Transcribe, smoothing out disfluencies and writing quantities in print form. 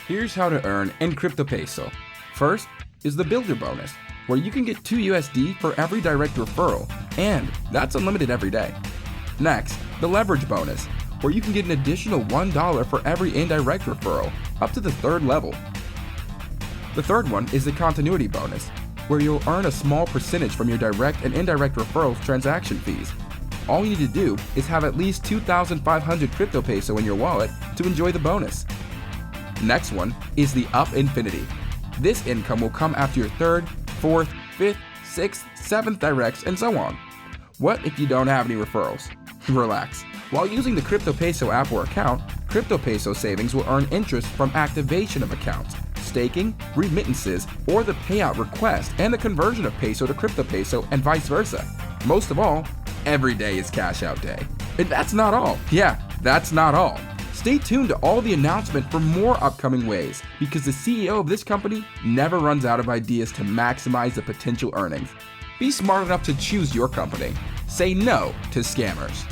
Here's how to earn in Cryptopeso. First is the Builder bonus, where you can get 2 USD for every direct referral, and that's unlimited every day. Next, the Leverage bonus, where you can get an additional $1 for every indirect referral, up to the 3rd level. The third one is the Continuity bonus, where you'll earn a small percentage from your direct and indirect referrals transaction fees. All you need to do is have at least 2,500 Cryptopeso in your wallet to enjoy the bonus. Next one is the Up Infinity. This income will come after your 3rd, 4th, 5th, 6th, 7th directs, and so on. What if you don't have any referrals? Relax. While using the Cryptopeso app or account, Cryptopeso savings will earn interest from activation of accounts, staking, remittances, or the payout request and the conversion of peso to Cryptopeso and vice versa. Most of all, every day is cash out day. And that's not all. Yeah, that's not all. Stay tuned to all the announcement for more upcoming ways, because the CEO of this company never runs out of ideas to maximize the potential earnings. Be smart enough to choose your company. Say no to scammers.